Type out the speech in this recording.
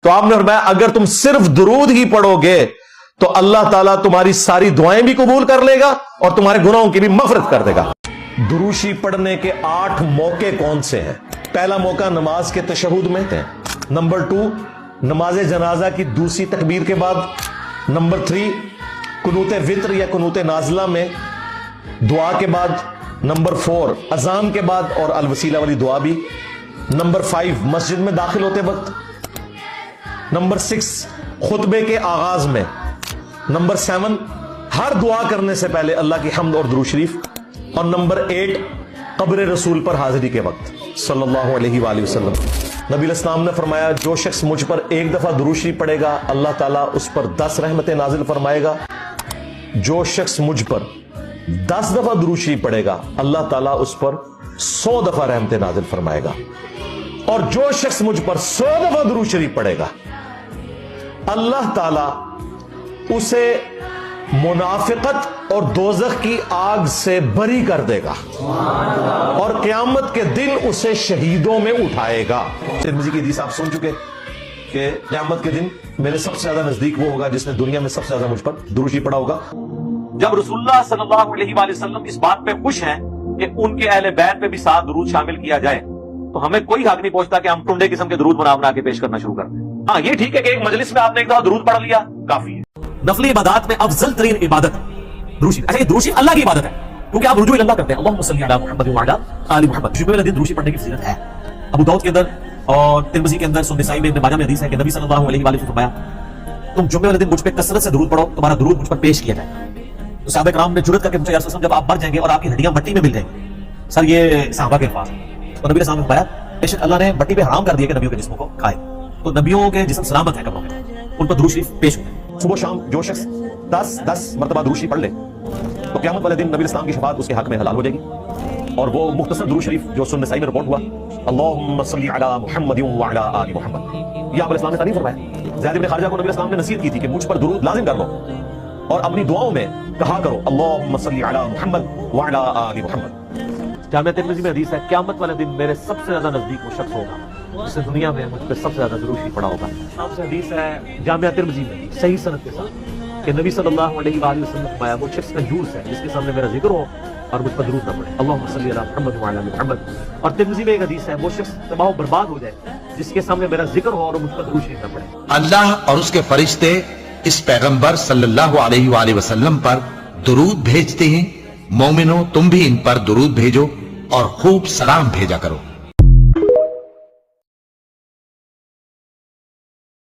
تو آپ نے فرمایا اگر تم صرف درود ہی پڑھو گے تو اللہ تعالیٰ تمہاری ساری دعائیں بھی قبول کر لے گا اور تمہارے گناہوں کی بھی مغفرت کر دے گا۔ دروشی پڑھنے کے 8 موقع کون سے ہیں؟ پہلا موقع نماز کے تشہد میں ہے، نمبر 2 نماز جنازہ کی دوسری تکبیر کے بعد، نمبر 3 قنوت وتر یا قنوت نازلہ میں دعا کے بعد، نمبر 4 اذان کے بعد اور الوسیلہ والی دعا بھی، نمبر 5 مسجد میں داخل ہوتے وقت، نمبر 6 خطبے کے آغاز میں، نمبر 7 ہر دعا کرنے سے پہلے اللہ کی حمد اور درود شریف، اور نمبر 8 قبر رسول پر حاضری کے وقت صلی اللہ علیہ وآلہ وسلم۔ نبی علیہ السلام نے فرمایا جو شخص مجھ پر 1 دفعہ درود شریف پڑھے گا اللہ تعالیٰ اس پر 10 رحمتیں نازل فرمائے گا، جو شخص مجھ پر 10 دفعہ درود شریف پڑھے گا اللہ تعالیٰ اس پر 100 دفعہ رحمتیں نازل فرمائے گا، اور جو شخص مجھ پر 100 دفعہ درود شریف پڑھے گا اللہ تعالیٰ اسے منافقت اور دوزخ کی آگ سے بری کر دے گا اور قیامت کے دن اسے شہیدوں میں اٹھائے گا۔ ترمذی کی حدیث آپ سن چکے کہ قیامت کے دن میرے سب سے زیادہ نزدیک وہ ہوگا جس نے دنیا میں سب سے زیادہ مجھ پر درود شریف پڑھا ہوگا۔ جب رسول اللہ صلی اللہ علیہ وآلہ وسلم اس بات پہ خوش ہیں کہ ان کے اہل بیت پہ بھی 7 درود شامل کیا جائے تو ہمیں کوئی حق نہیں پہنچتا کہ ہم ٹنڈے قسم کے درود بنا کے پیش کرنا شروع کر دیں۔ ہاں یہ ٹھیک ہے کہ ایک مجلس میں آپ نے ایک دفعہ درود پڑھ لیا کافی ہے۔ نفلی عبادات میں افضل ترین عبادت درود شریف۔ اچھا یہ درود شریف اللہ کی عبادت ہے کیونکہ آپ رجوع اللہ کرتے ہیں، اللہم صلی علی محمد وعلی آل محمد۔ جمعے والے دن درود شریف پڑھنے کی فضیلت ہے۔ ابو داؤد کے اندر اور ترمذی کے اندر، سنن نسائی میں، ابن ماجہ میں حدیث ہے کہ نبی صلی اللہ علیہ وآلہ وسلم فرمایا تم جمعے والے دن مجھ پہ کثرت سے درود پڑھو تمہارا درود مجھ پر پیش کیا جائے۔ تو صحابہ کرام نے جرأت کر کے پوچھا یا رسول اللہ جب آپ مر جائیں گے اور آپ کی ہڈیاں مٹی میں مل جائیں گی، سر یہ صحابہ کے الفاظ ہیں، تو نبی نے فرمایا بے شک اللہ نے مٹی پہ حرام کر دیا کہ نبیوں کے جسموں کو کھائے، تو نبیوں کے جسم سلامت ہے قبروں میں، ان پر درود شریف پیش ہوتے ہیں۔ صبح شام جو شخص 10 مرتبہ درود شریف پڑھ لے تو قیامت والے دن نبی اسلام کی شفاعت اس کے حق میں حلال ہو جائے گی، اور وہ مختصر درود شریف جو سنن نسائی میں رپورٹ ہوا اللہم صلی علی محمد وعلی آل محمد، یہ آپ علیہ السلام نے تعلیم فرمایا۔ زید بن خارجہ کو نبی علیہ السلام نے نصیحت کی تھی کہ مجھ پر درود لازم کر لو اور اپنی دعاؤں میں کہا کرو اللہم صلی علی محمد وعلی آل محمد۔ جامعہ ترمذی میں حدیث ہے قیامت والے دن میرے سب سے زیادہ نزدیک وہ شخص ہوگا جس نے دنیا میں مجھ پہ سب سے زیادہ درود شریف پڑھا ہوگا۔ آپ سے حدیث ہے جامعہ ترمذی میں صحیح سند کے ساتھ کہ نبی صلی اللہ علیہ وآلہ وسلم نے فرمایا وہ شخص کنجوس ہے جس کے سامنے میرا ذکر ہو اور مجھ پر درود نہ پڑھے، اللہم صلی علی محمد وعلی آل محمد۔ اور ترمذی میں ایک حدیث ہے وہ شخص تباہ و برباد ہو جائے جس کے سامنے میرا ذکر ہو اور مجھ پر درود شریف نہ پڑھے۔ اللہ اور اس کے فرشتے اس پیغمبر صلی اللہ علیہ وآلہ وسلم پر درود بھیجتے ہیں، مومنو تم بھی ان پر درود بھیجو اور خوب سلام بھیجا کرو۔